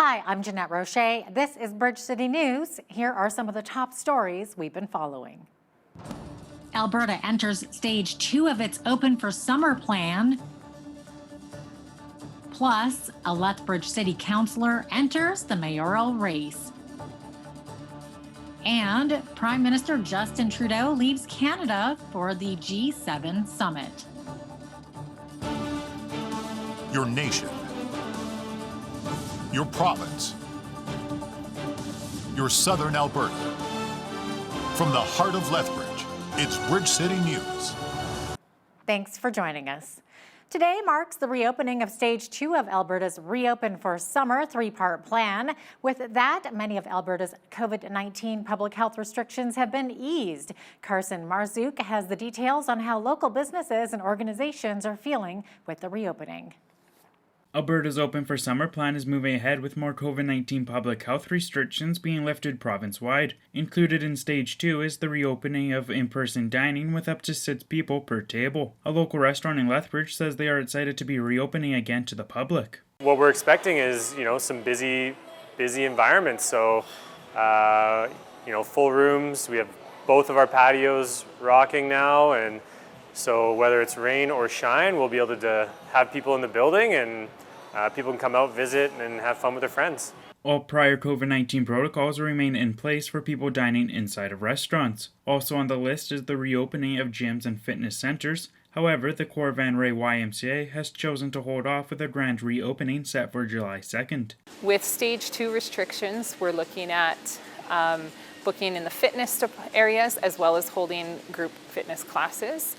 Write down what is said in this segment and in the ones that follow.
Hi, I'm Jeanette Roche. This is Bridge City News. Here are some of the top stories we've been following. Alberta enters stage 2 of its Open for Summer plan. Plus, a Lethbridge City Councillor enters the mayoral race. And Prime Minister Justin Trudeau leaves Canada for the G7 summit. Your nation, your province, your southern Alberta. From the heart of Lethbridge, it's Bridge City News. Thanks for joining us. Today marks the reopening of Stage 2 of Alberta's Reopen for Summer three-part plan. With that, many of Alberta's COVID-19 public health restrictions have been eased. Carson Marzouk has the details on how local businesses and organizations are feeling with the reopening. Alberta's Open for Summer plan is moving ahead with more COVID-19 public health restrictions being lifted province-wide. Included in Stage 2 is the reopening of in-person dining with up to 6 people per table. A local restaurant in Lethbridge says they are excited to be reopening again to the public. What we're expecting is, some busy environments. So, full rooms. We have both of our patios rocking now, and so whether it's rain or shine, we'll be able to have people in the building and people can come out, visit, and have fun with their friends. All prior COVID-19 protocols remain in place for people dining inside of restaurants. Also on the list is the reopening of gyms and fitness centers. However, the Cor Van Ray YMCA has chosen to hold off with a grand reopening set for July 2nd. With Stage 2 restrictions, we're looking at booking in the fitness areas as well as holding group fitness classes.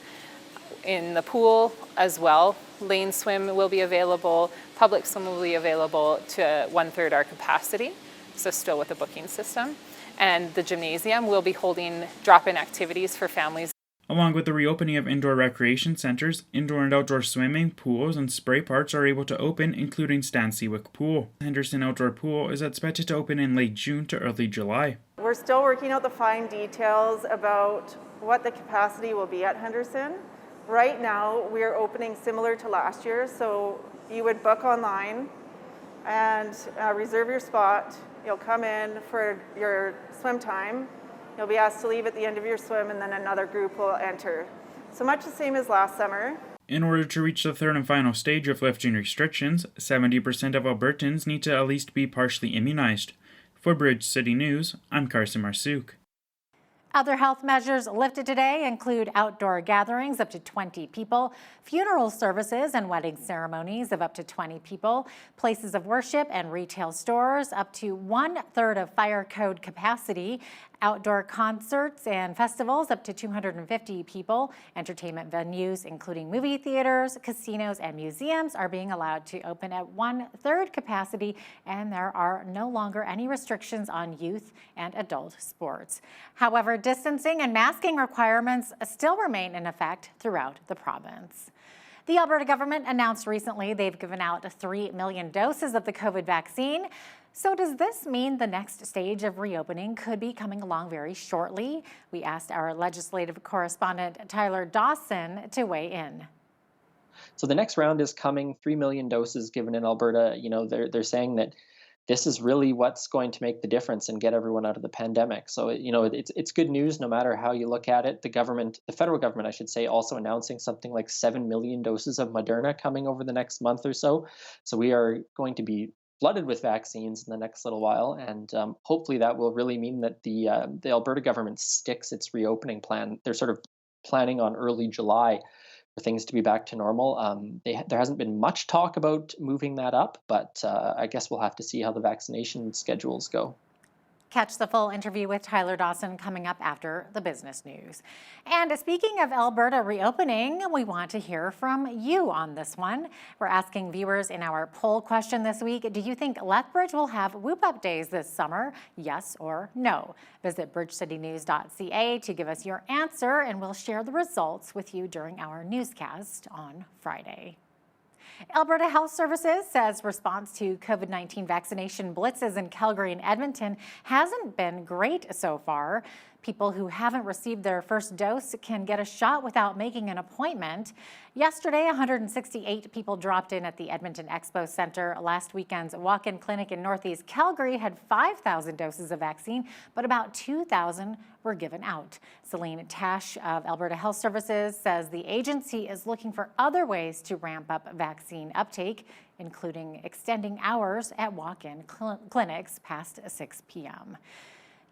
In the pool as well, lane swim will be available, public swim will be available to 1/3 our capacity, so still with a booking system. And the gymnasium will be holding drop-in activities for families. Along with the reopening of indoor recreation centers, indoor and outdoor swimming, pools, and spray parks are able to open, including Stan Seawick Pool. Henderson Outdoor Pool is expected to open in late June to early July. We're still working out the fine details about what the capacity will be at Henderson. Right now, we're opening similar to last year, so you would book online and reserve your spot. You'll come in for your swim time. You'll be asked to leave at the end of your swim, and then another group will enter. So much the same as last summer. In order to reach the third and final stage of lifting restrictions, 70% of Albertans need to at least be partially immunized. For Bridge City News, I'm Carson Marzouk. Other health measures lifted today include outdoor gatherings up to 20 people, funeral services and wedding ceremonies of up to 20 people, places of worship and retail stores up to 1/3 of fire code capacity, outdoor concerts and festivals up to 250 people, entertainment venues including movie theaters, casinos, and museums are being allowed to open at 1/3 capacity, and there are no longer any restrictions on youth and adult sports. However, distancing and masking requirements still remain in effect throughout the province. The Alberta government announced recently they've given out 3 million doses of the COVID vaccine. So does this mean the next stage of reopening could be coming along very shortly? We asked our legislative correspondent Tyler Dawson to weigh in. So the next round is coming, 3 million doses given in Alberta. They're saying that this is really what's going to make the difference and get everyone out of the pandemic. So, it's good news no matter how you look at it. The federal government, I should say, also announcing something like 7 million doses of Moderna coming over the next month or so. So we are going to be flooded with vaccines in the next little while, and hopefully that will really mean that the Alberta government sticks its reopening plan. They're sort of planning on early July for things to be back to normal. There hasn't been much talk about moving that up, but I guess we'll have to see how the vaccination schedules go. Catch the full interview with Tyler Dawson coming up after the business news. And speaking of Alberta reopening, we want to hear from you on this one. We're asking viewers in our poll question this week, do you think Lethbridge will have whoop-up days this summer? Yes or no? Visit bridgecitynews.ca to give us your answer, and we'll share the results with you during our newscast on Friday. Alberta Health Services says response to COVID-19 vaccination blitzes in Calgary and Edmonton hasn't been great so far. People who haven't received their first dose can get a shot without making an appointment. Yesterday, 168 people dropped in at the Edmonton Expo Center. Last weekend's walk-in clinic in Northeast Calgary had 5,000 doses of vaccine, but about 2,000 were given out. Celine Tash of Alberta Health Services says the agency is looking for other ways to ramp up vaccine uptake, including extending hours at walk-in clinics past 6 p.m.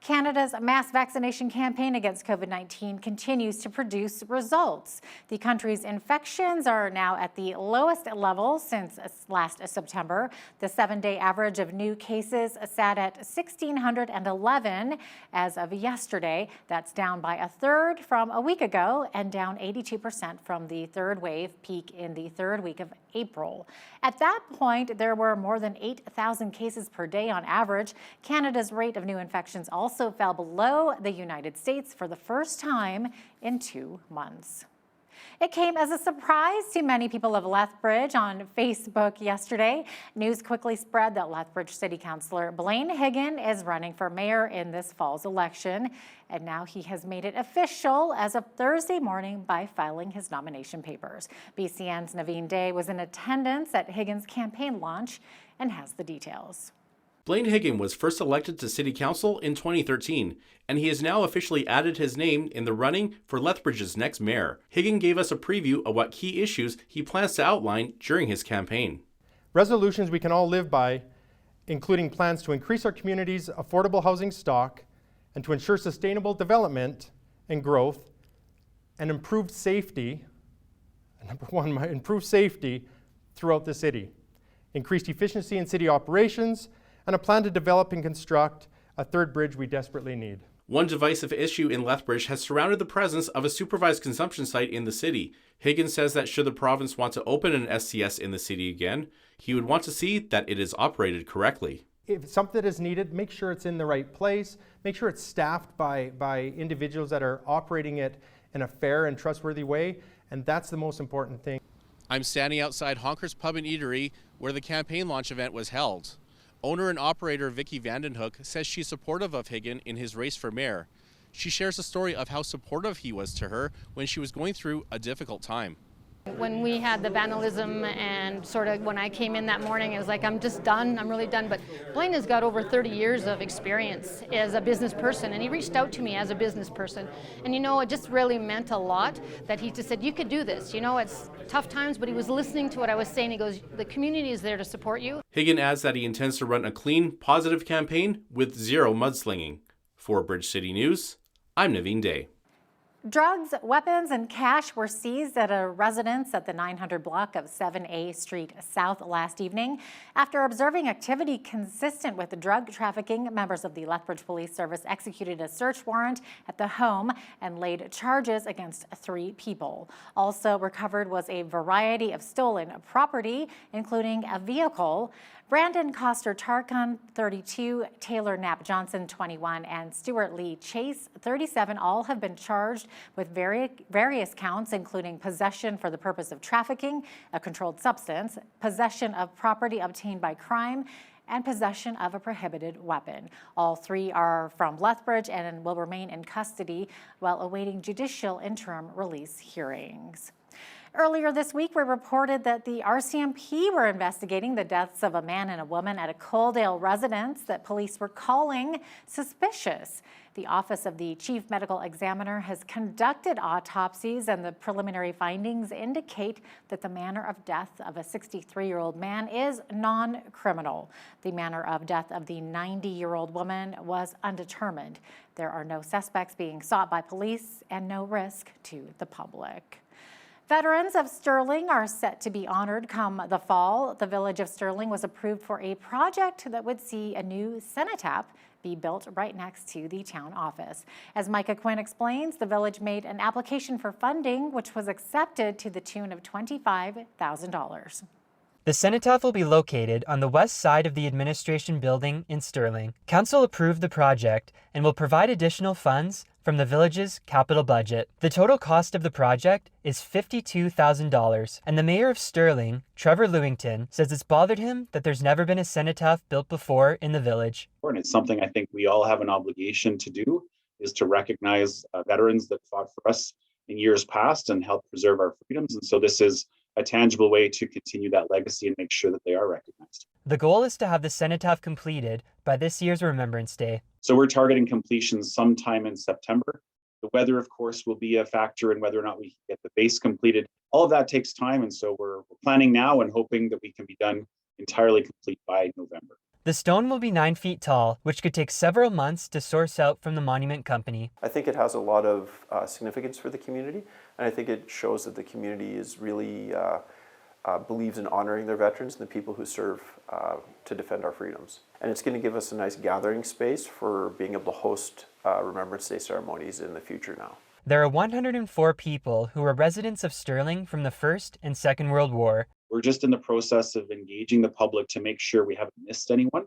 Canada's mass vaccination campaign against COVID-19 continues to produce results. The country's infections are now at the lowest level since last September. The 7-day average of new cases sat at 1,611 as of yesterday. That's down by a third from a week ago and down 82% from the third wave peak in the third week of April. At that point, there were more than 8,000 cases per day on average. Canada's rate of new infections also fell below the United States for the first time in 2 months. It came as a surprise to many people of Lethbridge on Facebook yesterday. News quickly spread that Lethbridge City Councillor Blaine Higgin is running for mayor in this fall's election. And now he has made it official as of Thursday morning by filing his nomination papers. BCN's Naveen Day was in attendance at Higgins' campaign launch and has the details. Blaine Higgin was first elected to City Council in 2013, and he has now officially added his name in the running for Lethbridge's next mayor. Higgin gave us a preview of what key issues he plans to outline during his campaign. Resolutions we can all live by, including plans to increase our community's affordable housing stock and to ensure sustainable development and growth and improved safety, number one, improved safety throughout the city, increased efficiency in city operations, and a plan to develop and construct a third bridge we desperately need. One divisive issue in Lethbridge has surrounded the presence of a supervised consumption site in the city. Higgins says that should the province want to open an SCS in the city again, he would want to see that it is operated correctly. If something is needed, make sure it's in the right place, make sure it's staffed by individuals that are operating it in a fair and trustworthy way, and that's the most important thing. I'm standing outside Honker's Pub and Eatery where the campaign launch event was held. Owner and operator Vicky Vandenhoek says she's supportive of Higgin in his race for mayor. She shares a story of how supportive he was to her when she was going through a difficult time. When we had the vandalism and sort of when I came in that morning, it was like, I'm just done, I'm really done. But Blaine has got over 30 years of experience as a business person, and he reached out to me as a business person. And you know, it just really meant a lot that he just said, you could do this. You know, it's tough times, but he was listening to what I was saying. He goes, the community is there to support you. Higgin adds that he intends to run a clean, positive campaign with zero mudslinging. For Bridge City News, I'm Naveen Day. Drugs, weapons, and cash were seized at a residence at the 900 block of 7A Street South last evening. After observing activity consistent with drug trafficking, members of the Lethbridge Police Service executed a search warrant at the home and laid charges against 3 people. Also recovered was a variety of stolen property, including a vehicle. Brandon Coster Tarkon, 32, Taylor Knapp Johnson, 21, and Stuart Lee Chase, 37, all have been charged with various counts, including possession for the purpose of trafficking, a controlled substance, possession of property obtained by crime, and possession of a prohibited weapon. All 3 are from Lethbridge and will remain in custody while awaiting judicial interim release hearings. Earlier this week, we reported that the RCMP were investigating the deaths of a man and a woman at a Coaldale residence that police were calling suspicious. The Office of the Chief Medical Examiner has conducted autopsies, and the preliminary findings indicate that the manner of death of a 63-year-old man is non-criminal. The manner of death of the 90-year-old woman was undetermined. There are no suspects being sought by police and no risk to the public. Veterans of Sterling are set to be honored come the fall. The village of Sterling was approved for a project that would see a new cenotaph be built right next to the town office. As Micah Quinn explains, the village made an application for funding, which was accepted to the tune of $25,000. The cenotaph will be located on the west side of the administration building in Sterling. Council approved the project and will provide additional funds from the village's capital budget. The total cost of the project is $52,000, and the mayor of Sterling, Trevor Lewington, says it's bothered him that there's never been a cenotaph built before in the village. And it's something I think we all have an obligation to do. is to recognize veterans that fought for us in years past and help preserve our freedoms. And so this is a tangible way to continue that legacy and make sure that they are recognized. The goal is to have the cenotaph completed by this year's Remembrance Day. So we're targeting completion sometime in September. The weather, of course, will be a factor in whether or not we can get the base completed. All of that takes time, and so we're planning now and hoping that we can be done entirely complete by November. The stone will be 9 feet tall, which could take several months to source out from the monument company. I think it has a lot of significance for the community, and I think it shows that the community is really believes in honoring their veterans and the people who serve to defend our freedoms. And it's going to give us a nice gathering space for being able to host Remembrance Day ceremonies in the future now. There are 104 people who were residents of Stirling from the First and Second World War. We're just in the process of engaging the public to make sure we haven't missed anyone.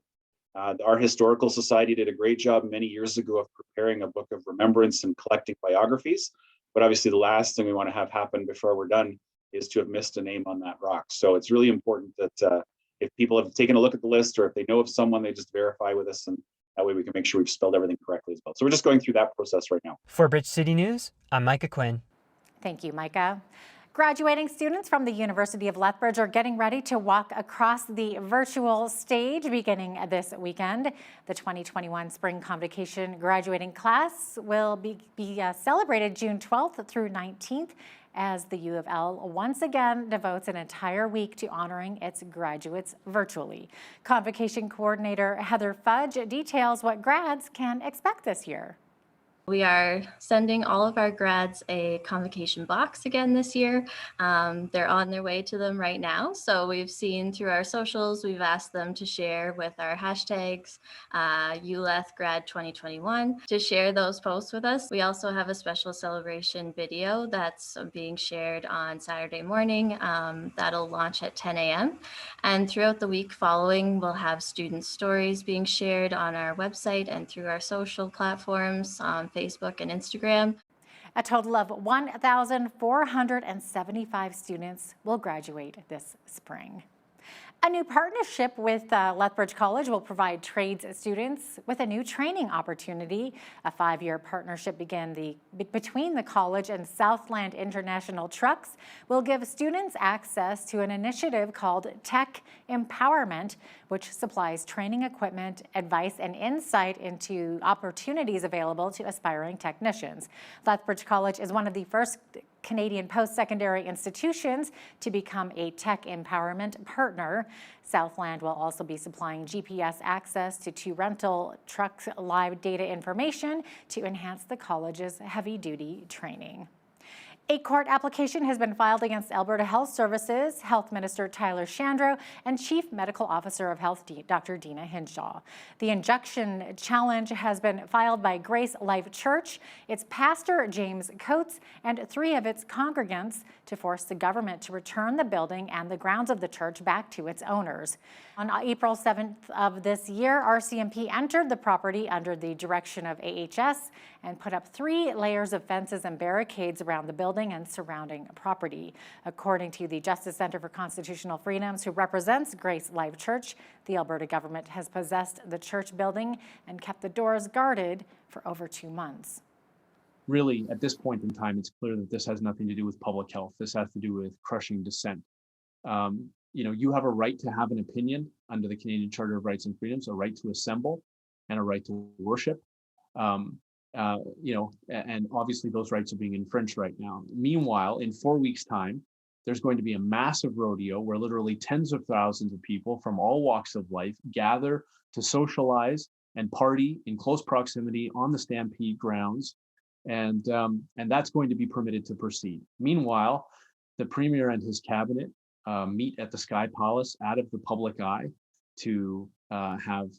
Our Historical Society did a great job many years ago of preparing a book of remembrance and collecting biographies. But obviously the last thing we want to have happen before we're done is to have missed a name on that rock. So it's really important that if people have taken a look at the list or if they know of someone, they just verify with us, and that way we can make sure we've spelled everything correctly as well. So we're just going through that process right now. For Bridge City News, I'm Micah Quinn. Thank you, Micah. Graduating students from the University of Lethbridge are getting ready to walk across the virtual stage beginning this weekend. The 2021 Spring Convocation graduating class will be celebrated June 12th through 19th as the U of L once again devotes an entire week to honoring its graduates virtually. Convocation coordinator Heather Fudge details what grads can expect this year. We are sending all of our grads a convocation box again this year. They're on their way to them right now. So we've seen through our socials, we've asked them to share with our hashtags, ULETH 2021, to share those posts with us. We also have a special celebration video that's being shared on Saturday morning. That'll launch at 10 a.m. And throughout the week following, we'll have student stories being shared on our website and through our social platforms on Facebook and Instagram. A total of 1,475 students will graduate this spring. A new partnership with Lethbridge College will provide trades students with a new training opportunity. A 5-year partnership between the college and Southland International Trucks will give students access to an initiative called Tech Empowerment, which supplies training equipment, advice, and insight into opportunities available to aspiring technicians. Lethbridge College is one of the first Canadian post-secondary institutions to become a tech empowerment partner. Southland will also be supplying GPS access to 2 rental trucks' live data information to enhance the college's heavy-duty training. A court application has been filed against Alberta Health Services, Health Minister Tyler Shandro, and Chief Medical Officer of Health, Dr. Dina Hinshaw. The injunction challenge has been filed by Grace Life Church, its pastor James Coates, and 3 of its congregants to force the government to return the building and the grounds of the church back to its owners. On April 7th of this year, RCMP entered the property under the direction of AHS and put up 3 layers of fences and barricades around the building and surrounding property. According to the Justice Center for Constitutional Freedoms, who represents Grace Life Church, the Alberta government has possessed the church building and kept the doors guarded for over 2 months. Really, at this point in time, it's clear that this has nothing to do with public health. This has to do with crushing dissent. You have a right to have an opinion under the Canadian Charter of Rights and Freedoms, a right to assemble and a right to worship. And obviously those rights are being infringed right now. Meanwhile, in 4 weeks' time, there's going to be a massive rodeo where literally tens of thousands of people from all walks of life gather to socialize and party in close proximity on the Stampede grounds. And that's going to be permitted to proceed. Meanwhile, the Premier and his cabinet meet at the Sky Palace out of the public eye to have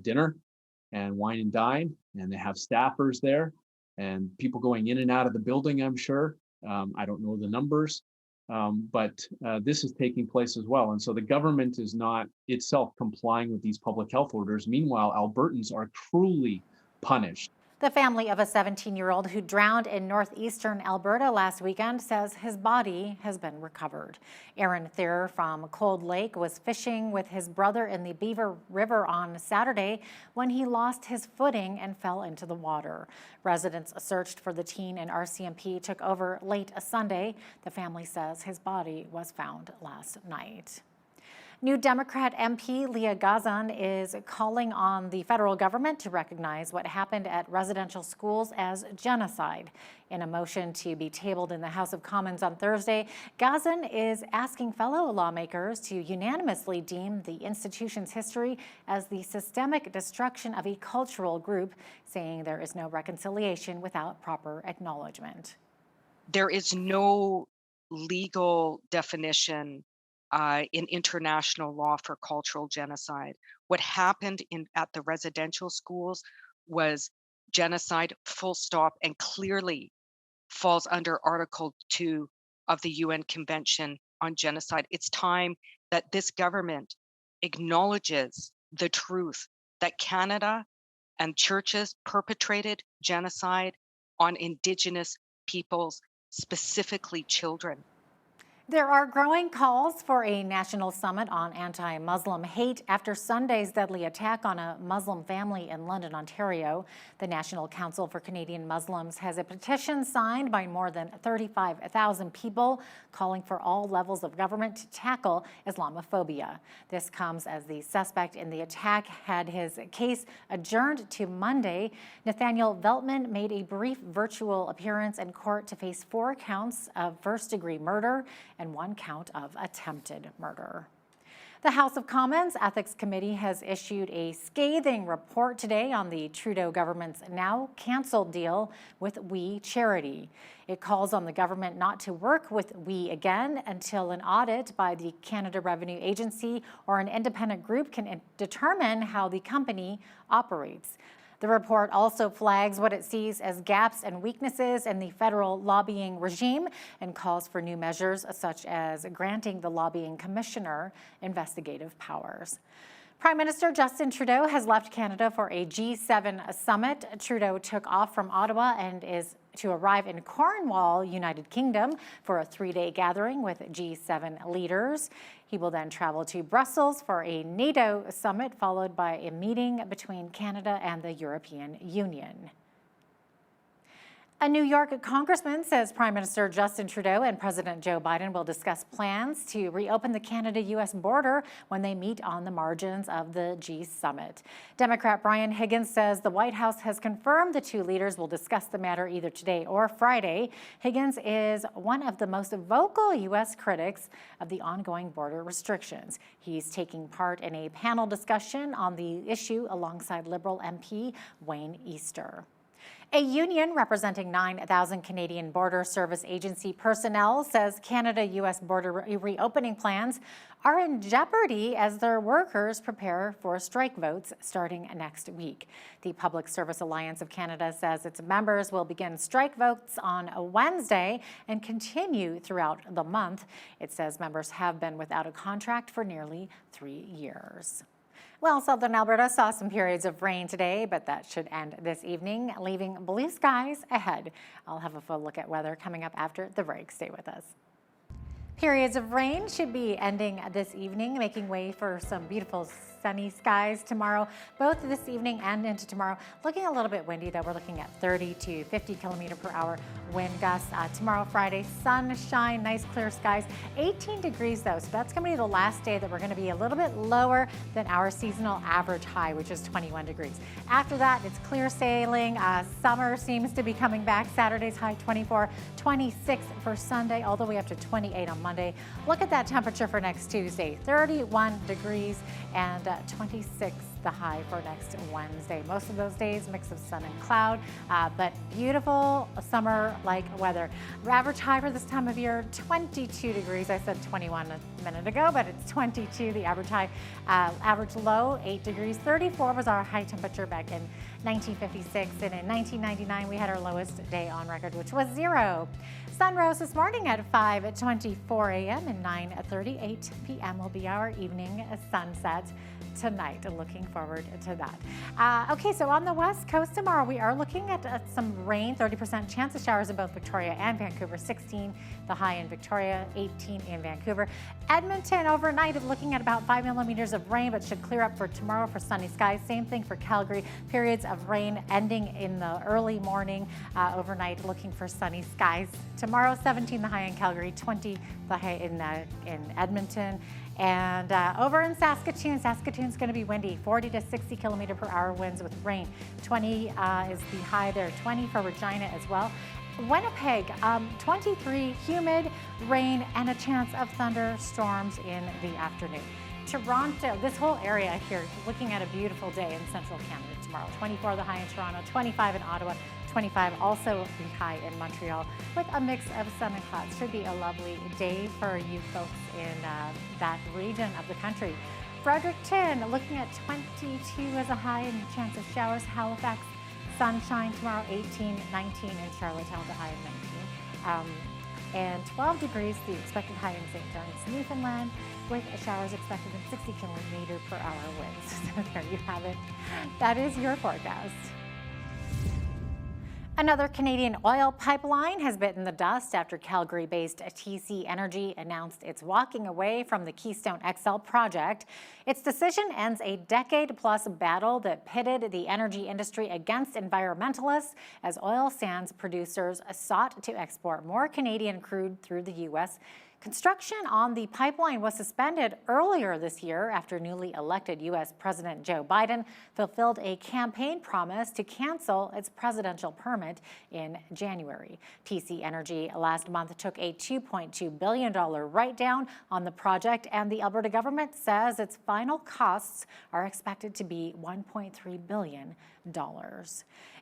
dinner and wine and dine, and they have staffers there and people going in and out of the building, I'm sure. I don't know the numbers, but this is taking place as well. And so the government is not itself complying with these public health orders. Meanwhile, Albertans are cruelly punished The family of a 17-year-old who drowned in northeastern Alberta last weekend says his body has been recovered. Aaron Thayer from Cold Lake was fishing with his brother in the Beaver River on Saturday when he lost his footing and fell into the water. Residents searched for the teen and RCMP took over late Sunday. The family says his body was found last night. New Democrat MP Leah Gazan is calling on the federal government to recognize what happened at residential schools as genocide. In a motion to be tabled in the House of Commons on Thursday, Gazan is asking fellow lawmakers to unanimously deem the institution's history as the systemic destruction of a cultural group, saying there is no reconciliation without proper acknowledgement. There is no legal definition in international law for cultural genocide. What happened at the residential schools was genocide, full stop, and clearly falls under Article 2 of the UN Convention on Genocide. It's time that this government acknowledges the truth that Canada and churches perpetrated genocide on Indigenous peoples, specifically children. There are growing calls for a national summit on anti-Muslim hate after Sunday's deadly attack on a Muslim family in London, Ontario. The National Council for Canadian Muslims has a petition signed by more than 35,000 people calling for all levels of government to tackle Islamophobia. This comes as the suspect in the attack had his case adjourned to Monday. Nathaniel Veltman made a brief virtual appearance in court to face 4 counts of first-degree murder and 1 count of attempted murder. The House of Commons Ethics Committee has issued a scathing report today on the Trudeau government's now canceled deal with We Charity. It calls on the government not to work with We again until an audit by the Canada Revenue Agency or an independent group can determine how the company operates. The report also flags what it sees as gaps and weaknesses in the federal lobbying regime and calls for new measures such as granting the lobbying commissioner investigative powers. Prime Minister Justin Trudeau has left Canada for a G7 summit. Trudeau took off from Ottawa and is to arrive in Cornwall, United Kingdom, for a 3-day gathering with G7 leaders. He will then travel to Brussels for a NATO summit, followed by a meeting between Canada and the European Union. A New York congressman says Prime Minister Justin Trudeau and President Joe Biden will discuss plans to reopen the Canada-U.S. border when they meet on the margins of the G summit. Democrat Brian Higgins says the White House has confirmed the 2 leaders will discuss the matter either today or Friday. Higgins is one of the most vocal U.S. critics of the ongoing border restrictions. He's taking part in a panel discussion on the issue alongside Liberal MP Wayne Easter. A union representing 9,000 Canadian Border Service Agency personnel says Canada-U.S. border reopening plans are in jeopardy as their workers prepare for strike votes starting next week. The Public Service Alliance of Canada says its members will begin strike votes on a Wednesday and continue throughout the month. It says members have been without a contract for nearly 3 years. Well, southern Alberta saw some periods of rain today, but that should end this evening, leaving blue skies ahead. I'll have a full look at weather coming up after the break. Stay with us. Periods of rain should be ending this evening, making way for some beautiful sunny skies tomorrow, both this evening and into tomorrow. Looking a little bit windy, though. We're looking at 30 to 50 kilometer per hour wind gusts. Tomorrow, Friday, sunshine, nice clear skies. 18 degrees, though, so that's going to be the last day that we're going to be a little bit lower than our seasonal average high, which is 21 degrees. After that, it's clear sailing. Summer seems to be coming back. Saturday's high 24, 26 for Sunday, all the way up to 28 on Monday. Look at that temperature for next Tuesday, 31 degrees and 26 the high for next Wednesday. Most of those days, mix of sun and cloud, but beautiful summer-like weather. Average high for this time of year, 22 degrees. I said 21 a minute ago, but it's 22, the average high. Average low, 8 degrees. 34 was our high temperature back in 1956, and in 1999 we had our lowest day on record, which was 0. Sun rose this morning at 5:24 a.m. and 9:38 p.m. will be our evening sunset tonight. Looking forward to that. Okay, so on the west coast tomorrow, we are looking at some rain, 30% chance of showers in both Victoria and Vancouver, 16 the high in Victoria, 18 in Vancouver. Edmonton overnight looking at about 5 millimeters of rain, but should clear up for tomorrow for sunny skies. Same thing for Calgary, periods of rain ending in the early morning, overnight looking for sunny skies. Tomorrow, 17 the high in Calgary, 20 the high in Edmonton. And over in Saskatoon's going to be windy, 40 to 60 kilometer per hour winds with rain. 20 is the high there, 20 for Regina as well. Winnipeg, 23, humid, rain, and a chance of thunderstorms in the afternoon. Toronto, this whole area here, looking at a beautiful day in central Canada tomorrow. 24 the high in Toronto, 25 in Ottawa, 25 also the high in Montreal, with a mix of sun and clouds. Should be a lovely day for you folks in that region of the country. Fredericton, looking at 22 as a high and a chance of showers. Halifax, sunshine tomorrow, 18, 19 in Charlottetown, the high of 19. And 12 degrees, the expected high in St. John's, Newfoundland, with showers expected in 60 kilometer per hour winds. So there you have it. That is your forecast. Another Canadian oil pipeline has bitten the dust after Calgary-based TC Energy announced it's walking away from the Keystone XL project. Its decision ends a decade-plus battle that pitted the energy industry against environmentalists as oil sands producers sought to export more Canadian crude through the U.S. Construction on the pipeline was suspended earlier this year after newly elected U.S. President Joe Biden fulfilled a campaign promise to cancel its presidential permit in January. TC Energy last month took a $2.2 billion write-down on the project, and the Alberta government says its final costs are expected to be $1.3 billion.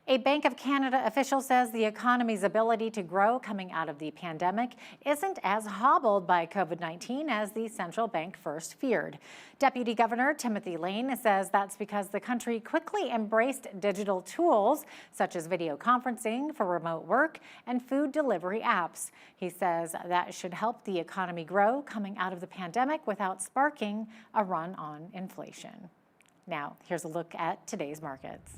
A Bank of Canada official says the economy's ability to grow coming out of the pandemic isn't as hobbled by COVID-19 as the central bank first feared. Deputy Governor Timothy Lane says that's because the country quickly embraced digital tools such as video conferencing for remote work and food delivery apps. He says that should help the economy grow coming out of the pandemic without sparking a run on inflation. Now, here's a look at today's markets.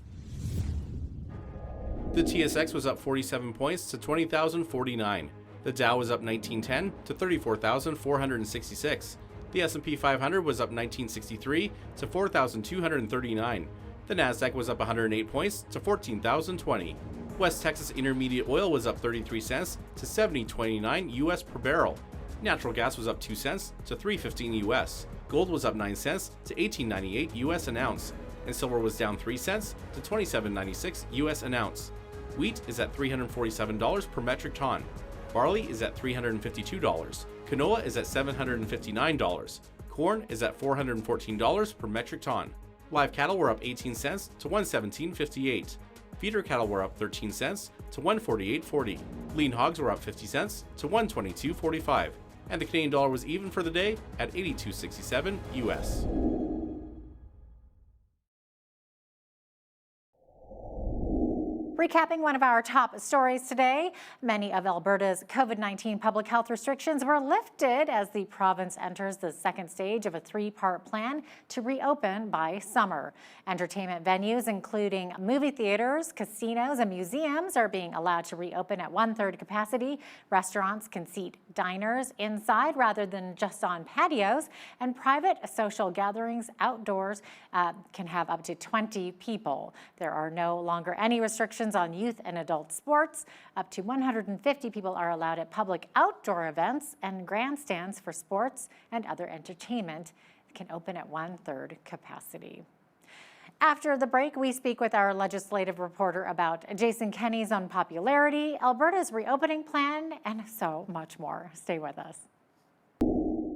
The TSX was up 47 points to 20,049. The Dow was up 1910 to 34,466. The S&P 500 was up 1963 to 4,239. The Nasdaq was up 108 points to 14,020. West Texas Intermediate Oil was up 33 cents to 70.29 US per barrel. Natural gas was up 2 cents to 3.15 US. Gold was up 9 cents to 18.98 US an ounce, and silver was down 3 cents to 27.96 US an ounce. Wheat is at $347 per metric ton. Barley is at $352. Canola is at $759. Corn is at $414 per metric ton. Live cattle were up 18 cents to $117.58. Feeder cattle were up 13 cents to $148.40. Lean hogs were up 50 cents to $122.45. And the Canadian dollar was even for the day at 82.67 US. Recapping one of our top stories today, many of Alberta's COVID-19 public health restrictions were lifted as the province enters the second stage of a three-part plan to reopen by summer. Entertainment venues, including movie theaters, casinos, and museums, are being allowed to reopen at 1/3 capacity. Restaurants can seat diners inside rather than just on patios, and private social gatherings outdoors can have up to 20 people. There are no longer any restrictions on youth and adult sports. Up to 150 people are allowed at public outdoor events, and grandstands for sports and other entertainment can open at 1/3 capacity. After the break, we speak with our legislative reporter about Jason Kenney's unpopularity, Alberta's reopening plan, and so much more. Stay with us.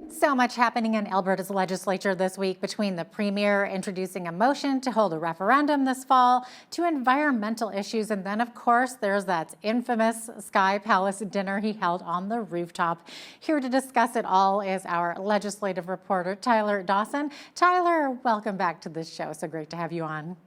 So much happening in Alberta's legislature this week, between the Premier introducing a motion to hold a referendum this fall, to environmental issues, and then, of course, there's that infamous Sky Palace dinner he held on the rooftop. Here to discuss it all is our legislative reporter, Tyler Dawson. Tyler, welcome back to the show. So great to have you on.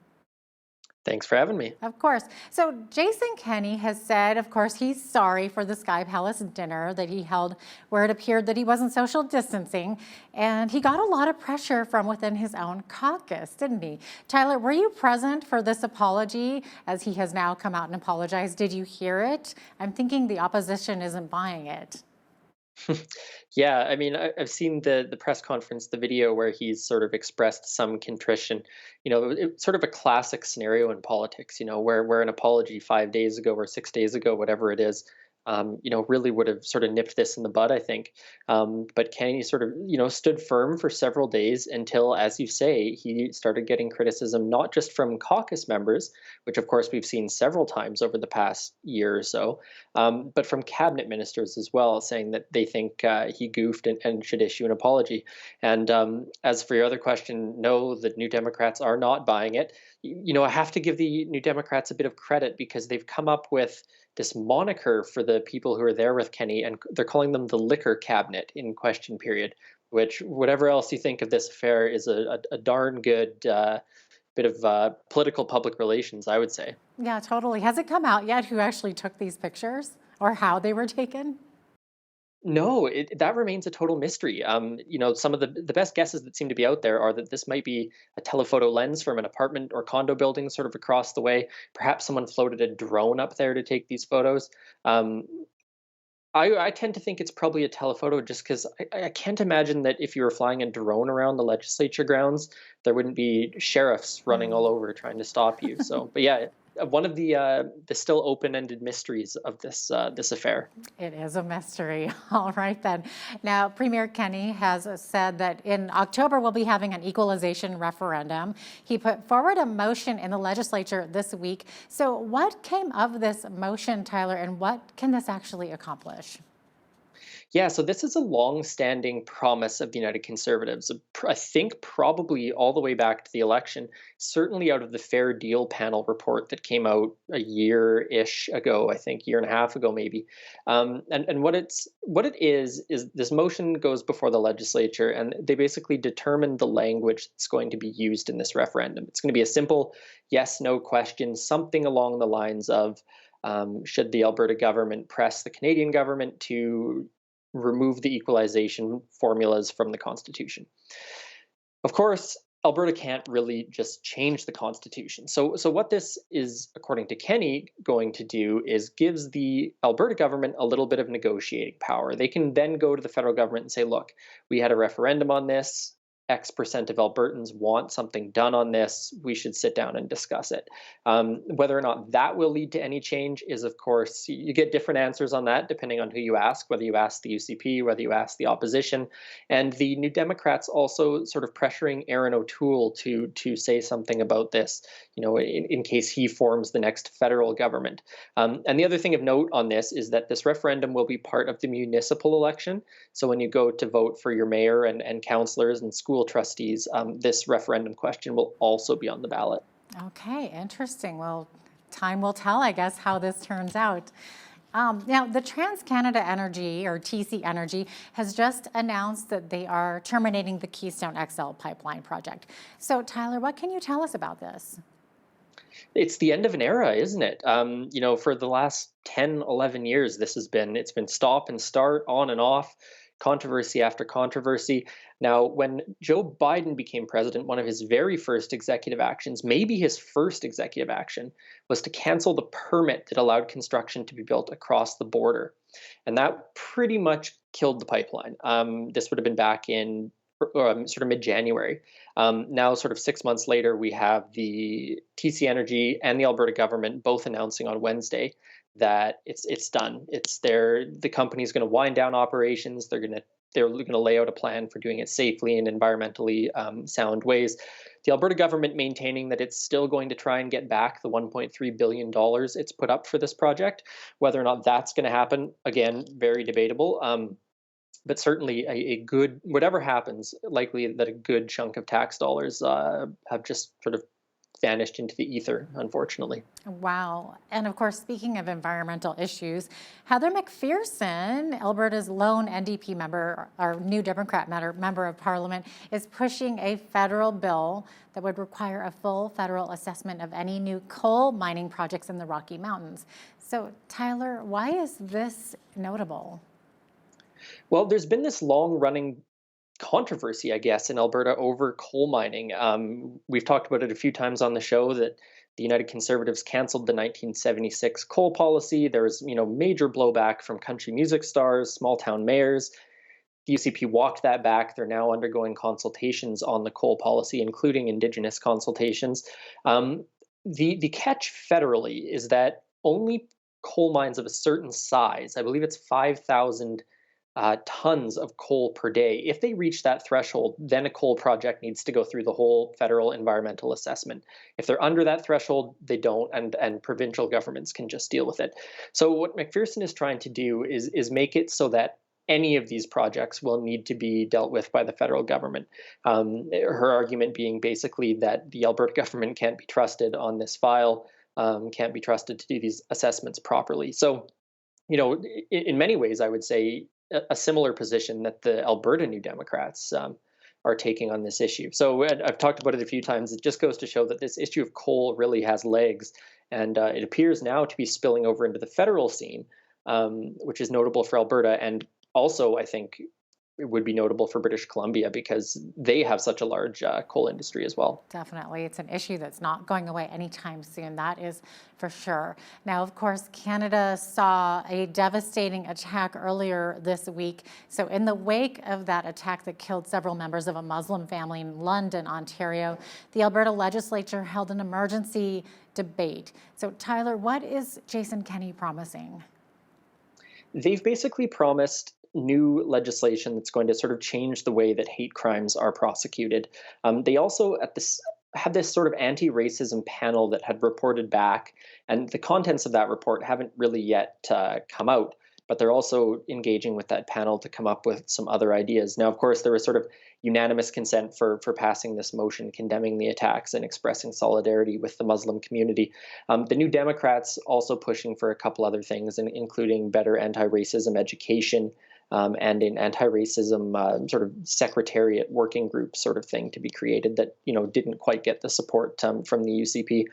Thanks for having me. Of course. So Jason Kenney has said, of course, he's sorry for the Sky Palace dinner that he held where it appeared that he wasn't social distancing. And he got a lot of pressure from within his own caucus, didn't he? Tyler, were you present for this apology as he has now come out and apologized? Did you hear it? I'm thinking the opposition isn't buying it. Yeah, I mean, I've seen the press conference, the video where he's sort of expressed some contrition. It's sort of a classic scenario in politics. Where an apology 5 days ago or 6 days ago, whatever it is, really would have sort of nipped this in the bud, I think. But Kennedy sort of, stood firm for several days until, as you say, he started getting criticism, not just from caucus members, which of course we've seen several times over the past year or so, but from cabinet ministers as well, saying that they think he goofed and should issue an apology. And as for your other question, no, the New Democrats are not buying it. I have to give the New Democrats a bit of credit because they've come up with this moniker for the people who are there with Kenney, and they're calling them the liquor cabinet in question period, which, whatever else you think of this affair, is a darn good bit of political public relations, I would say. Yeah, totally. Has it come out yet who actually took these pictures or how they were taken? No, that remains a total mystery. Some of the best guesses that seem to be out there are that this might be a telephoto lens from an apartment or condo building sort of across the way. Perhaps someone floated a drone up there to take these photos. I tend to think it's probably a telephoto just because I can't imagine that if you were flying a drone around the legislature grounds, there wouldn't be sheriffs running all over trying to stop you. So, but yeah, one of the still open-ended mysteries of this affair. It is a mystery. All right, then. Now, Premier Kenney has said that in October we'll be having an equalization referendum. He put forward a motion in the legislature this week. So what came of this motion, Tyler, and what can this actually accomplish? Yeah, so this is a long-standing promise of the United Conservatives. I think probably all the way back to the election, certainly out of the Fair Deal panel report that came out a year-ish ago, I think, year and a half ago maybe. And what it is this motion goes before the legislature, and they basically determine the language that's going to be used in this referendum. It's going to be a simple yes/no question, something along the lines of should the Alberta government press the Canadian government to remove the equalization formulas from the Constitution? Of course, Alberta can't really just change the Constitution. So what this is, according to Kenney, going to do is gives the Alberta government a little bit of negotiating power. They can then go to the federal government and say, look, we had a referendum on this. X% of Albertans want something done on this. We should sit down and discuss it. Whether or not that will lead to any change is, of course, you get different answers on that depending on who you ask, whether you ask the UCP, whether you ask the opposition. And the New Democrats also sort of pressuring Aaron O'Toole to say something about this, in case he forms the next federal government. And the other thing of note on this is that this referendum will be part of the municipal election. So when you go to vote for your mayor and councillors and school trustees, this referendum question will also be on the ballot. Okay, interesting. Well, time will tell, I guess, how this turns out. Now, the TransCanada Energy, or TC Energy, has just announced that they are terminating the Keystone XL pipeline project. So, Tyler, what can you tell us about this? It's the end of an era, isn't it? For the last 10, 11 years, it's been stop and start, on and off, controversy after controversy. Now, when Joe Biden became president, one of his very first executive actions, maybe his first executive action, was to cancel the permit that allowed construction to be built across the border. And that pretty much killed the pipeline. This would have been back in sort of mid-January. Now, sort of 6 months later, we have the TC Energy and the Alberta government both announcing on Wednesday that it's done. The company's going to wind down operations. They're going to lay out a plan for doing it safely and environmentally sound ways. The Alberta government maintaining that it's still going to try and get back the $1.3 billion it's put up for this project. Whether or not that's going to happen, again, very debatable. But certainly a good, whatever happens, likely that a good chunk of tax dollars have just sort of vanished into the ether, unfortunately. Wow. And of course, speaking of environmental issues, Heather McPherson, Alberta's lone NDP member, or New Democrat member of Parliament, is pushing a federal bill that would require a full federal assessment of any new coal mining projects in the Rocky Mountains. So, Tyler, why is this notable? Well, there's been this long-running controversy, I guess, in Alberta over coal mining. We've talked about it a few times on the show that the United Conservatives canceled the 1976 coal policy. There was, major blowback from country music stars, small town mayors. The UCP walked that back. They're now undergoing consultations on the coal policy, including Indigenous consultations. The catch federally is that only coal mines of a certain size, I believe it's 5,000 tons of coal per day. If they reach that threshold, then a coal project needs to go through the whole federal environmental assessment. If they're under that threshold, they don't, and provincial governments can just deal with it. So what McPherson is trying to do is make it so that any of these projects will need to be dealt with by the federal government. Her argument being basically that the Alberta government can't be trusted on this file, can't be trusted to do these assessments properly. So, in many ways, I would say a similar position that the Alberta New Democrats are taking on this issue. So I've talked about it a few times. It just goes to show that this issue of coal really has legs, and it appears now to be spilling over into the federal scene, which is notable for Alberta, and also, I think, it would be notable for British Columbia because they have such a large coal industry as well. Definitely. It's an issue that's not going away anytime soon. That is for sure. Now, of course, Canada saw a devastating attack earlier this week. So in the wake of that attack that killed several members of a Muslim family in London, Ontario, the Alberta legislature held an emergency debate. So Tyler, what is Jason Kenney promising? They've basically promised new legislation that's going to sort of change the way that hate crimes are prosecuted. They also had this sort of anti-racism panel that had reported back, and the contents of that report haven't really yet come out, but they're also engaging with that panel to come up with some other ideas. Now, of course, there was sort of unanimous consent for passing this motion condemning the attacks and expressing solidarity with the Muslim community. The New Democrats also pushing for a couple other things, including better anti-racism education, and an anti-racism sort of secretariat working group sort of thing to be created that didn't quite get the support from the UCP.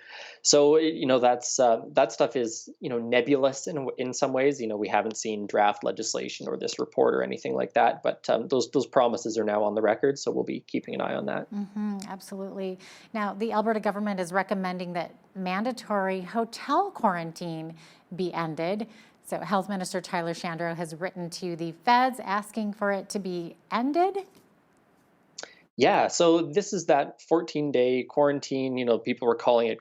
So that stuff is nebulous in some ways. We haven't seen draft legislation or this report or anything like that, but those promises are now on the record, so we'll be keeping an eye on that. Absolutely. Now, the Alberta government is recommending that mandatory hotel quarantine be ended. So Health Minister Tyler Shandro has written to the feds asking for it to be ended. Yeah, so this is that 14-day quarantine. People were calling it,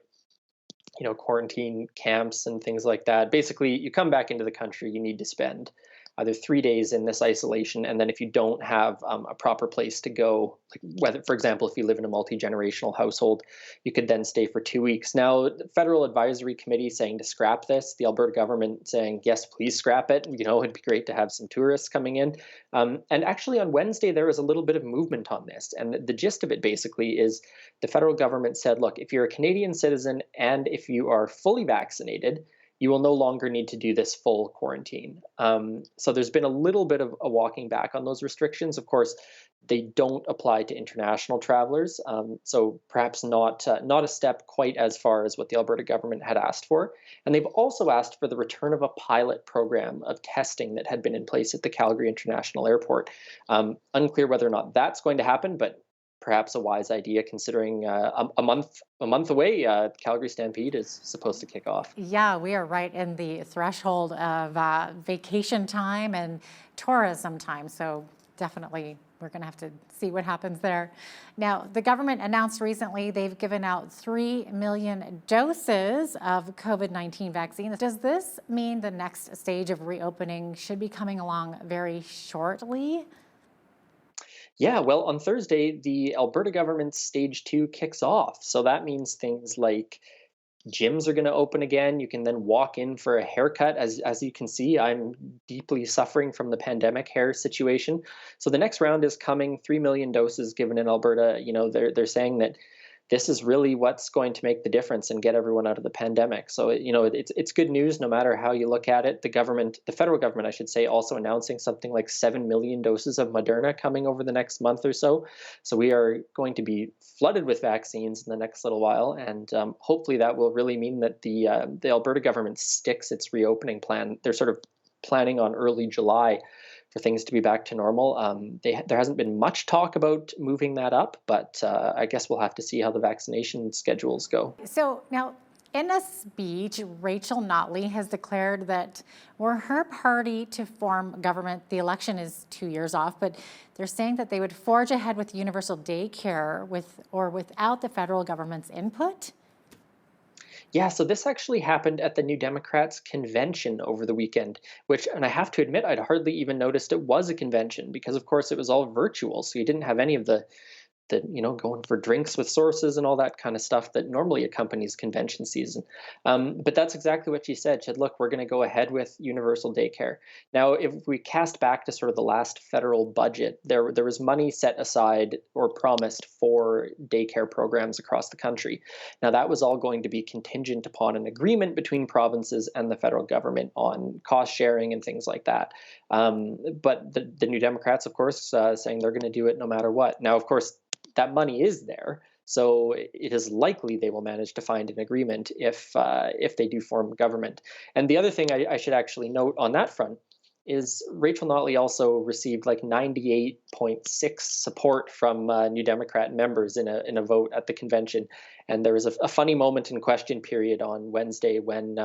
quarantine camps and things like that. Basically, you come back into the country, you need to spend either 3 days in this isolation, and then if you don't have a proper place to go, like whether, for example, if you live in a multi-generational household, you could then stay for 2 weeks. Now, the Federal Advisory Committee saying to scrap this, the Alberta government saying, yes, please scrap it. It'd be great to have some tourists coming in. And actually on Wednesday, there was a little bit of movement on this. And the gist of it basically is the federal government said, look, if you're a Canadian citizen and if you are fully vaccinated, you will no longer need to do this full quarantine. So there's been a little bit of a walking back on those restrictions. Of course, they don't apply to international travelers, so perhaps not a step quite as far as what the Alberta government had asked for. And they've also asked for the return of a pilot program of testing that had been in place at the Calgary International Airport. Unclear whether or not that's going to happen, but perhaps a wise idea considering a month away, Calgary Stampede is supposed to kick off. Yeah, we are right in the threshold of vacation time and tourism time. So definitely we're going to have to see what happens there. Now, the government announced recently they've given out 3 million doses of COVID-19 vaccines. Does this mean the next stage of reopening should be coming along very shortly? Yeah, well, on Thursday, the Alberta government's stage 2 kicks off. So that means things like gyms are going to open again. You can then walk in for a haircut. As you can see, I'm deeply suffering from the pandemic hair situation. So the next round is coming, 3 million doses given in Alberta. They're saying that this is really what's going to make the difference and get everyone out of the pandemic. So, it's good news no matter how you look at it. The federal government, I should say, also announcing something like 7 million doses of Moderna coming over the next month or so. So we are going to be flooded with vaccines in the next little while. And hopefully that will really mean that the Alberta government sticks its reopening plan. They're sort of planning on early July for things to be back to normal. There hasn't been much talk about moving that up, but I guess we'll have to see how the vaccination schedules go. So now, in a speech, Rachel Notley has declared that were her party to form government, the election is 2 years off, but they're saying that they would forge ahead with universal daycare with or without the federal government's input. Yeah, so this actually happened at the New Democrats convention over the weekend, and I have to admit, I'd hardly even noticed it was a convention because, of course, it was all virtual. So you didn't have any of the going for drinks with sources and all that kind of stuff that normally accompanies convention season. But that's exactly what she said. She said, look, we're going to go ahead with universal daycare. Now, if we cast back to sort of the last federal budget, there was money set aside or promised for daycare programs across the country. Now, that was all going to be contingent upon an agreement between provinces and the federal government on cost sharing and things like that. But the New Democrats, of course, saying they're going to do it no matter what. Now, of course, that money is there, so it is likely they will manage to find an agreement if they do form government. And the other thing I should actually note on that front is Rachel Notley also received like 98.6 support from New Democrat members in a vote at the convention. And there was a funny moment in question period on Wednesday when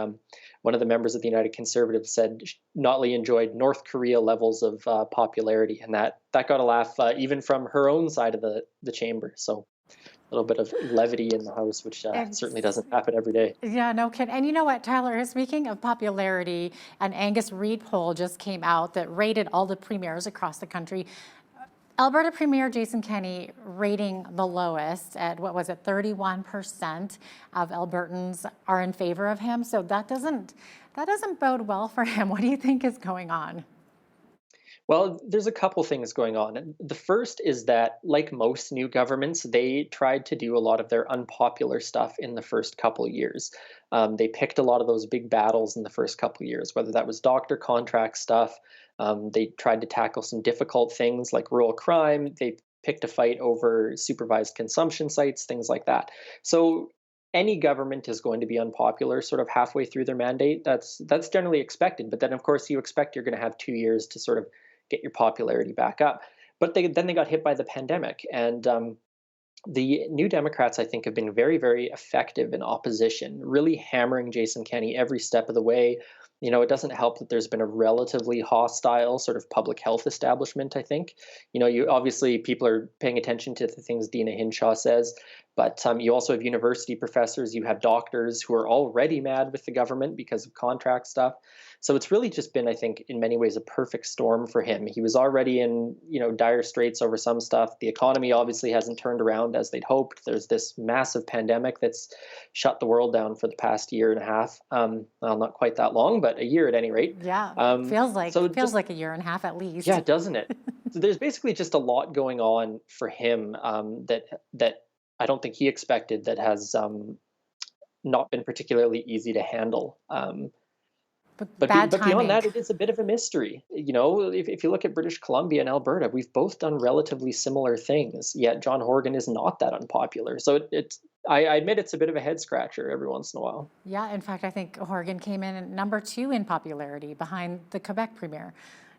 one of the members of the United Conservatives said Notley enjoyed North Korea levels of popularity, and that got a laugh even from her own side of the chamber. So a little bit of levity in the House, which certainly doesn't happen every day. Yeah, no kidding. And you know what, Tyler, speaking of popularity, an Angus Reid poll just came out that rated all the premiers across the country. Alberta Premier Jason Kenney rating the lowest at, 31% of Albertans are in favor of him. So that doesn't bode well for him. What do you think is going on? Well, there's a couple things going on. The first is that, like most new governments, they tried to do a lot of their unpopular stuff in the first couple of years. They picked a lot of those big battles in the first couple of years, whether that was doctor contract stuff. They tried to tackle some difficult things like rural crime. They picked a fight over supervised consumption sites, things like that. So any government is going to be unpopular sort of halfway through their mandate. That's generally expected. But then, of course, you expect you're going to have 2 years to sort of get your popularity back up. But then they got hit by the pandemic. And the New Democrats, I think, have been very, very effective in opposition, really hammering Jason Kenney every step of the way. It doesn't help that there's been a relatively hostile sort of public health establishment, I think. You obviously, people are paying attention to the things Dina Hinshaw says, but you also have university professors, you have doctors who are already mad with the government because of contract stuff. So it's really just been, I think, in many ways, a perfect storm for him. He was already in, dire straits over some stuff. The economy obviously hasn't turned around as they'd hoped. There's this massive pandemic that's shut the world down for the past year and a half. Well, not quite that long, but a year at any rate. Yeah, feels like a year and a half at least. Yeah, doesn't it? So there's basically just a lot going on for him that I don't think he expected, that has not been particularly easy to handle. But beyond that, it is a bit of a mystery. If you look at British Columbia and Alberta, we've both done relatively similar things, yet John Horgan is not that unpopular. So I admit it's a bit of a head scratcher every once in a while. Yeah, in fact, I think Horgan came in at number 2 in popularity behind the Quebec Premier.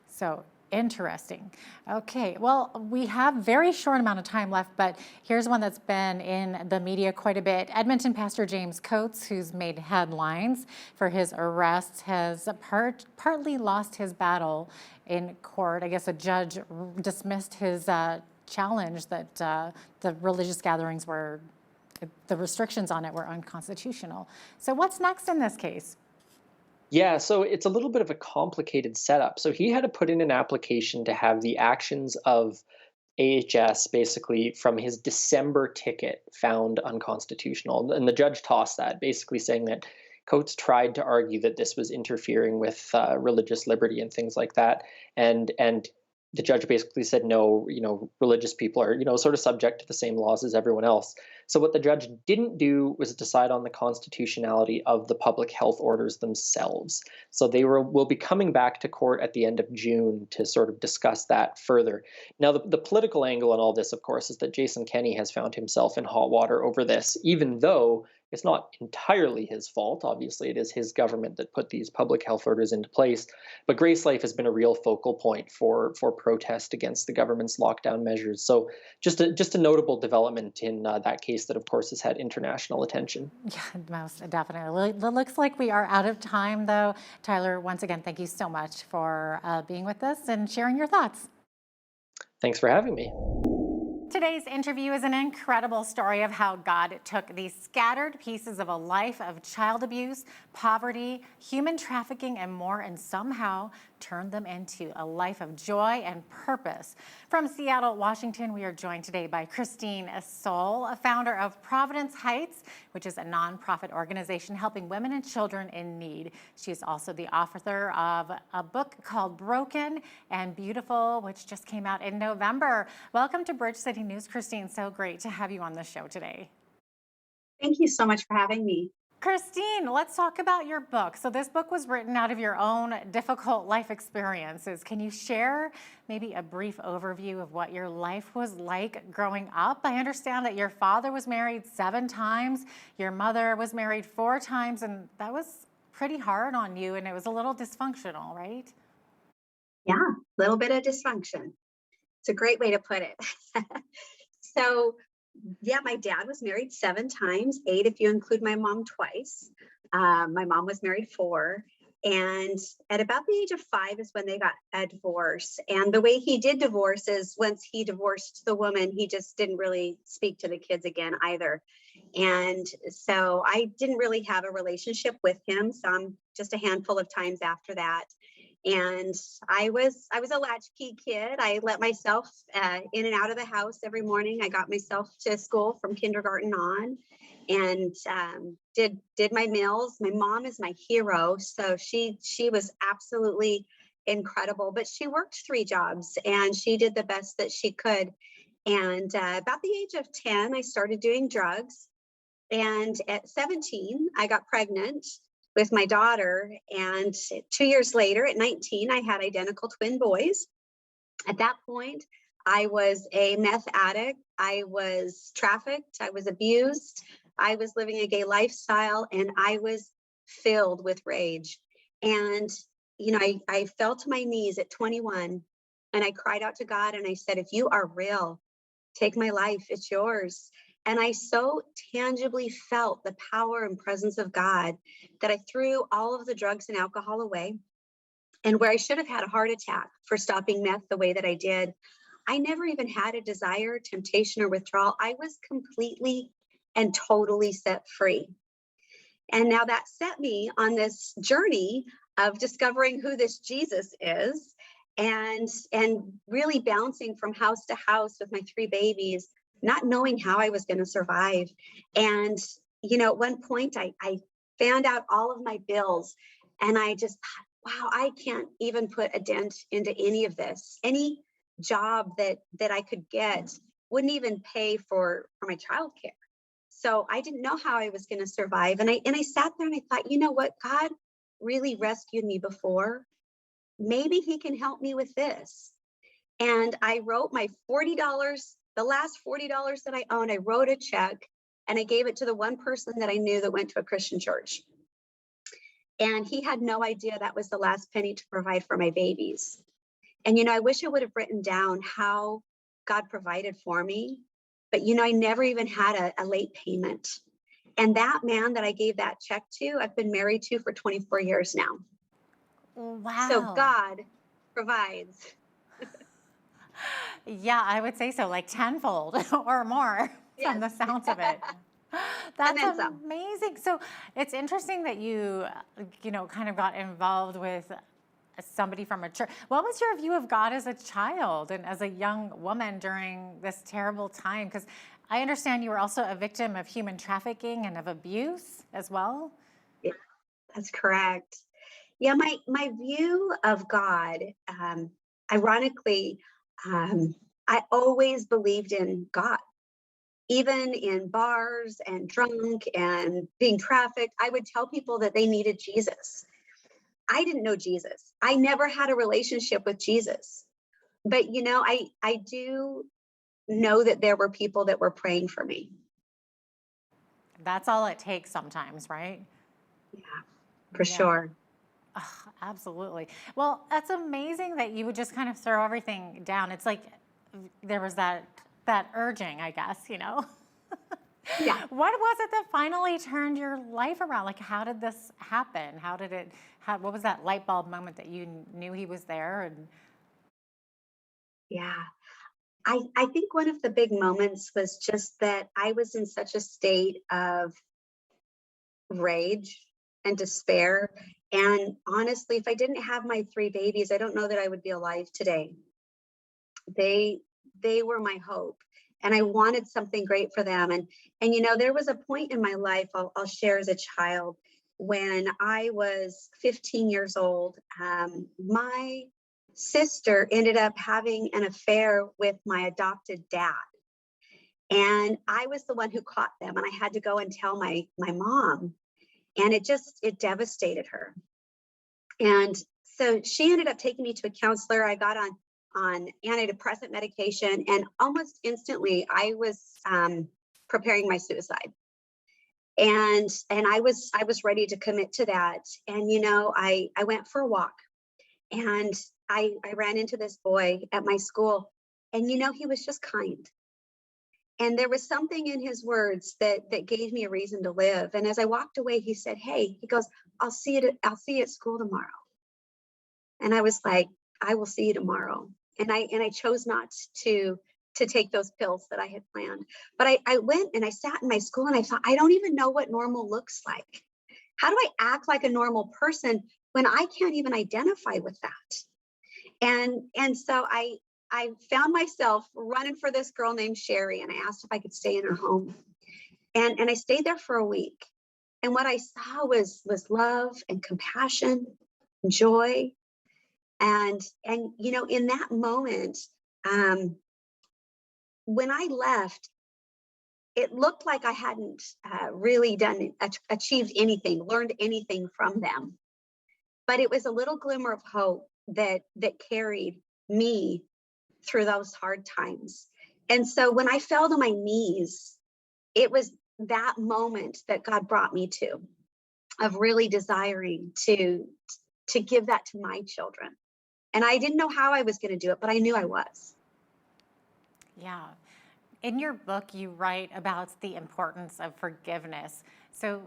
So interesting. Okay, well, we have very short amount of time left, but here's one that's been in the media quite a bit. Edmonton pastor James Coates, who's made headlines for his arrest, has partly lost his battle in court. I guess a judge dismissed his challenge that the religious gatherings the restrictions on it were unconstitutional. So what's next in this case? Yeah, so it's a little bit of a complicated setup. So he had to put in an application to have the actions of AHS basically from his December ticket found unconstitutional. And the judge tossed that, basically saying that Coates tried to argue that this was interfering with religious liberty and things like that. And the judge basically said, no, religious people are, sort of subject to the same laws as everyone else. So what the judge didn't do was decide on the constitutionality of the public health orders themselves. So they will be coming back to court at the end of June to sort of discuss that further. Now, the political angle in all this, of course, is that Jason Kenney has found himself in hot water over this, even though it's not entirely his fault. Obviously, it is his government that put these public health orders into place. But Grace Life has been a real focal point for protest against the government's lockdown measures. So just a notable development in that case that, of course, has had international attention. Yeah, most definitely. It looks like we are out of time, though. Tyler, once again, thank you so much for being with us and sharing your thoughts. Thanks for having me. Today's interview is an incredible story of how God took these scattered pieces of a life of child abuse, poverty, human trafficking, and more, and somehow turned them into a life of joy and purpose. From Seattle, Washington, we are joined today by Christine Soul, a founder of Providence Heights, which is a nonprofit organization helping women and children in need. She is also the author of a book called Broken and Beautiful, which just came out in November. Welcome to Bridge City News, Christine. So great to have you on the show today. Thank you so much for having me. Christine, let's talk about your book. So this book was written out of your own difficult life experiences. Can you share maybe a brief overview of what your life was like growing up? I understand that your father was married 7 times, your mother was married 4 times, and that was pretty hard on you, and it was a little dysfunctional, right? Yeah, a little bit of dysfunction. It's a great way to put it. So, yeah, my dad was married 7 times, 8 if you include my mom twice. My mom was married 4. And at about the age of 5 is when they got a divorce. And the way he did divorce is once he divorced the woman, he just didn't really speak to the kids again either. And so I didn't really have a relationship with him, some just a handful of times after that. And I was a latchkey kid. I let myself in and out of the house every morning. I got myself to school from kindergarten on, and did my meals. My mom is my hero, so she was absolutely incredible. But she worked 3 jobs, and she did the best that she could. And about the age of 10, I started doing drugs. And at 17, I got pregnant with my daughter. And 2 years later, at 19, I had identical twin boys. At that point, I was a meth addict. I was trafficked. I was abused. I was living a gay lifestyle, and I was filled with rage. And, I fell to my knees at 21, and I cried out to God, and I said, if you are real, take my life. It's yours. And I so tangibly felt the power and presence of God that I threw all of the drugs and alcohol away. And where I should have had a heart attack for stopping meth the way that I did, I never even had a desire, temptation, or withdrawal. I was completely and totally set free. And now that set me on this journey of discovering who this Jesus is, and really bouncing from house to house with my 3 babies, not knowing how I was going to survive. And, at one point I found out all of my bills, and I just thought, wow, I can't even put a dent into any of this. Any job that I could get wouldn't even pay for my childcare. So I didn't know how I was going to survive. And I sat there and I thought, you know what? God really rescued me before. Maybe he can help me with this. And I wrote my $40, the last $40 that I owned, I wrote a check, and I gave it to the one person that I knew that went to a Christian church. And he had no idea that was the last penny to provide for my babies. And, I wish I would have written down how God provided for me, but, I never even had a late payment. And that man that I gave that check to, I've been married to for 24 years now. Wow. So God provides. Yeah, I would say so, like tenfold or more from the sounds of it. That's amazing. So it's interesting that you kind of got involved with somebody from a church. What was your view of God as a child and as a young woman during this terrible time? Because I understand you were also a victim of human trafficking and of abuse as well. Yeah, that's correct. Yeah, my view of God, ironically, I always believed in God. Even in bars and drunk and being trafficked, I would tell people that they needed Jesus. I didn't know Jesus. I never had a relationship with Jesus. But I do know that there were people that were praying for me. That's all it takes sometimes, right? Yeah, for sure. Oh, absolutely. Well, that's amazing that you would just kind of throw everything down. It's like there was that urging, I guess, Yeah. What was it that finally turned your life around? Like, how did this happen? What was that light bulb moment that you knew he was there? And Yeah. I think one of the big moments was just that I was in such a state of rage and despair. And honestly, if I didn't have my 3 babies, I don't know that I would be alive today. They were my hope, and I wanted something great for them. And there was a point in my life I'll share as a child when I was 15 years old. My sister ended up having an affair with my adopted dad. And I was the one who caught them, and I had to go and tell my mom, and it devastated her. And so she ended up taking me to a counselor. I got on antidepressant medication, and almost instantly I was preparing my suicide. And I was ready to commit to that. And I went for a walk, and I ran into this boy at my school, and he was just kind. And there was something in his words that gave me a reason to live. And as I walked away, he said, "Hey," he goes, I'll see you at school tomorrow." And I was like, "I will see you tomorrow." And I chose not to take those pills that I had planned. But I went and I sat in my school, and I thought, I don't even know what normal looks like. How do I act like a normal person when I can't even identify with that? And so I found myself running for this girl named Sherry, and I asked if I could stay in her home. And I stayed there for a week. And what I saw was love and compassion and joy. And in that moment, when I left, it looked like I hadn't really achieved anything, learned anything from them. But it was a little glimmer of hope that carried me through those hard times. And so when I fell to my knees, it was that moment that God brought me to, of really desiring to give that to my children. And I didn't know how I was going to do it, but I knew I was. yeah. In your book, you write about the importance of forgiveness. So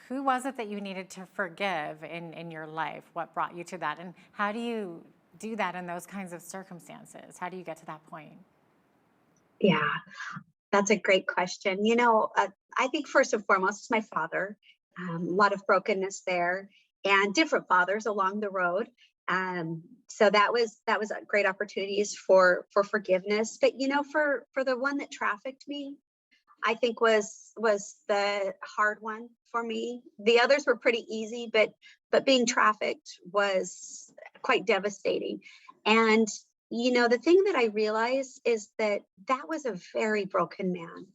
who was it that you needed to forgive in your life? What brought you to that? And how do you do that in those kinds of circumstances? How do you get to that point? Yeah, that's a great question. I think first and foremost, it's my father. A lot of brokenness there, and different fathers along the road. So that was great opportunities for forgiveness. But for the one that trafficked me, I think was the hard one for me. The others were pretty easy, but being trafficked was quite devastating. And the thing that I realized is that was a very broken man.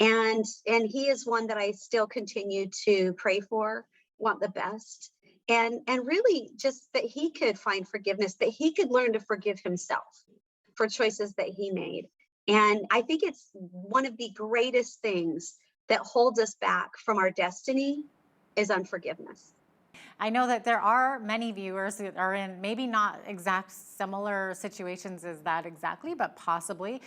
And he is one that I still continue to pray for, want the best. And really just that he could find forgiveness, that he could learn to forgive himself for choices that he made. And I think it's one of the greatest things that holds us back from our destiny is unforgiveness. I know that there are many viewers that are in maybe not exact similar situations as that exactly, but possibly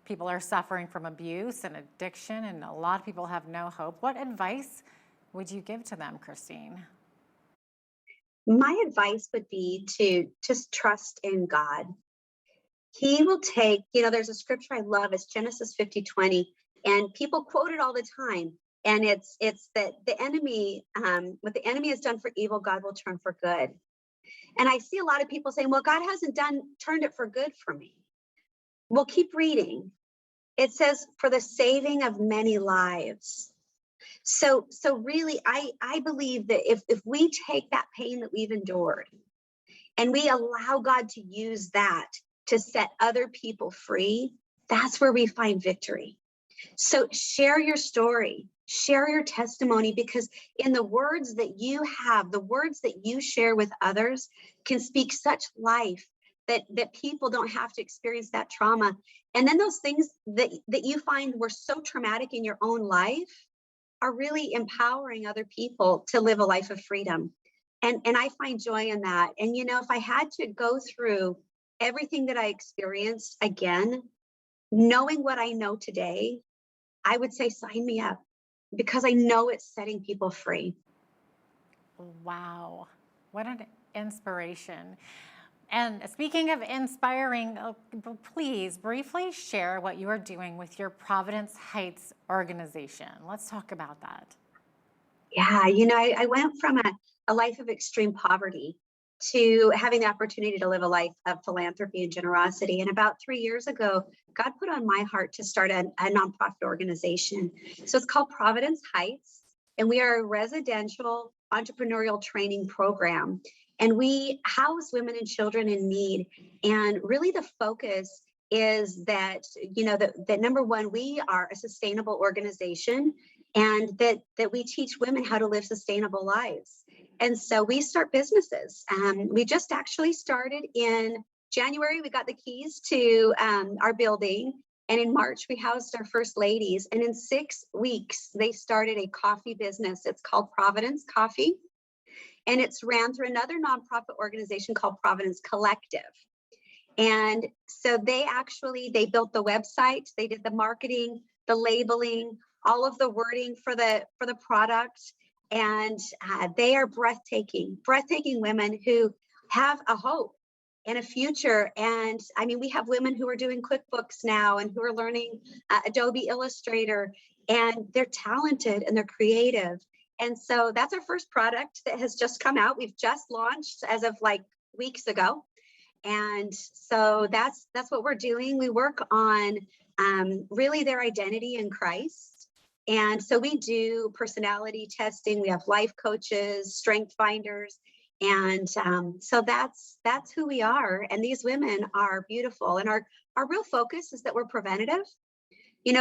people are suffering from abuse and addiction, and a lot of people have no hope. What advice would you give to them, Christine? My advice would be to just trust in God. He will take, there's a scripture I love, it's Genesis 50:20, and people quote it all the time. And it's that the enemy, what the enemy has done for evil, God will turn for good. And I see a lot of people saying, well, God hasn't turned it for good for me. Well, keep reading. It says, for the saving of many lives. So really, I believe that if we take that pain that we've endured and we allow God to use that to set other people free, that's where we find victory. So share your story, share your testimony, because in the words that you have, the words that you share with others can speak such life that people don't have to experience that trauma. And then those things that you find were so traumatic in your own life are really empowering other people to live a life of freedom. And I find joy in that. And, if I had to go through everything that I experienced again, knowing what I know today, I would say sign me up, because I know it's setting people free. Wow, what an inspiration. And speaking of inspiring, please briefly share what you are doing with your Providence Heights organization. Let's talk about that. Yeah, I went from a life of extreme poverty to having the opportunity to live a life of philanthropy and generosity. And about 3 years ago, God put on my heart to start a nonprofit organization. So it's called Providence Heights, and we are a residential entrepreneurial training program. And we house women and children in need. And really the focus is that, that number one, we are a sustainable organization, and that we teach women how to live sustainable lives. And so we start businesses. We just actually started in January. We got the keys to our building. And in March, we housed our first ladies. And in 6 weeks, they started a coffee business. It's called Providence Coffee. And it's ran through another nonprofit organization called Providence Collective. And so they built the website, they did the marketing, the labeling, all of the wording for the product. And they are breathtaking women who have a hope and a future. And I mean, we have women who are doing QuickBooks now and who are learning Adobe Illustrator, and they're talented and they're creative. And so that's our first product that has just come out. We've just launched as of like weeks ago. And so that's what we're doing. We work on really their identity in Christ. And so we do personality testing. We have life coaches, strength finders. And so that's who we are. And these women are beautiful. And our real focus is that we're preventative.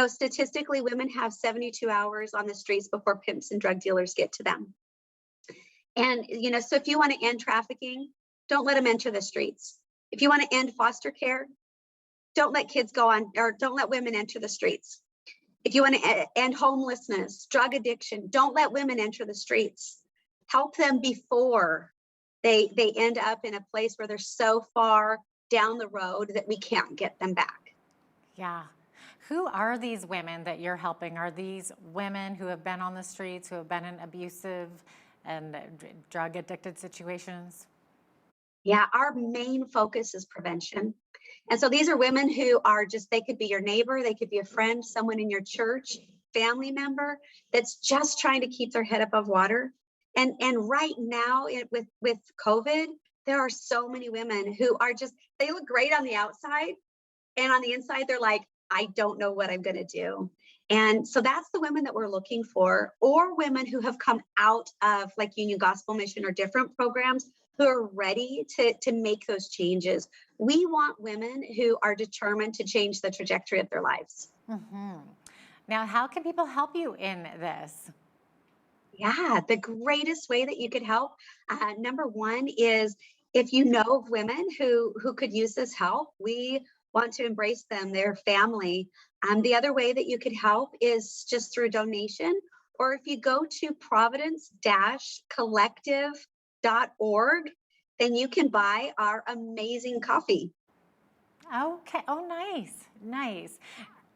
Statistically, women have 72 hours on the streets before pimps and drug dealers get to them. And, so if you want to end trafficking, don't let them enter the streets. If you want to end foster care, don't let kids don't let women enter the streets. If you want to end homelessness, drug addiction, don't let women enter the streets. Help them before they end up in a place where they're so far down the road that we can't get them back. Yeah. Who are these women that you're helping? Are these women who have been on the streets, who have been in abusive and drug addicted situations? Yeah, our main focus is prevention. And so these are women who are they could be your neighbor, they could be a friend, someone in your church, family member that's just trying to keep their head above water. And right now with COVID, there are so many women who are they look great on the outside, and on the inside, they're like, I don't know what I'm going to do. And so that's the women that we're looking for, or women who have come out of like Union Gospel Mission or different programs who are ready to make those changes. We want women who are determined to change the trajectory of their lives. Mm-hmm. Now, how can people help you in this? Yeah, the greatest way that you could help, number one, is if you know of women who could use this help, we want to embrace them, their family. The other way that you could help is just through donation, or if you go to providence-collective.org, then you can buy our amazing coffee. Okay. Oh, nice.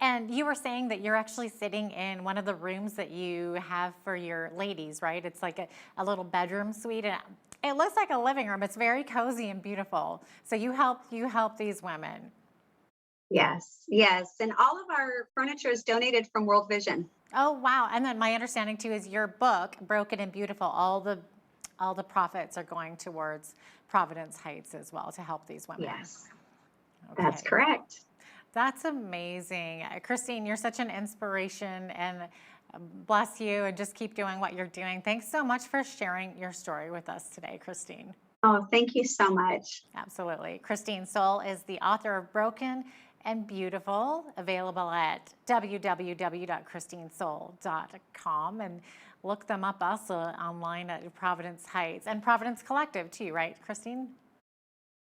And you were saying that you're actually sitting in one of the rooms that you have for your ladies, right? It's like a little bedroom suite, and it looks like a living room. It's very cozy and beautiful. So you help these women. Yes. And all of our furniture is donated from World Vision. Oh, wow. And then my understanding too is your book, Broken and Beautiful, all the profits are going towards Providence Heights as well to help these women. Yes. Okay. That's correct. That's amazing. Christine, you're such an inspiration, and bless you, and just keep doing what you're doing. Thanks so much for sharing your story with us today, Christine. Oh, thank you so much. Absolutely. Christine Soul is the author of Broken and Beautiful, available at www.christinesoul.com, and look them up also online at Providence Heights and Providence Collective too, right, Christine?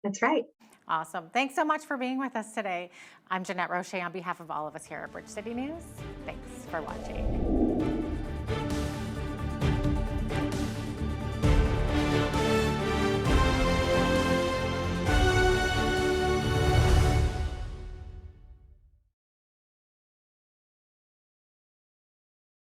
That's right. Awesome. Thanks so much for being with us today. I'm Jeanette Roche on behalf of all of us here at Bridge City News. Thanks for watching.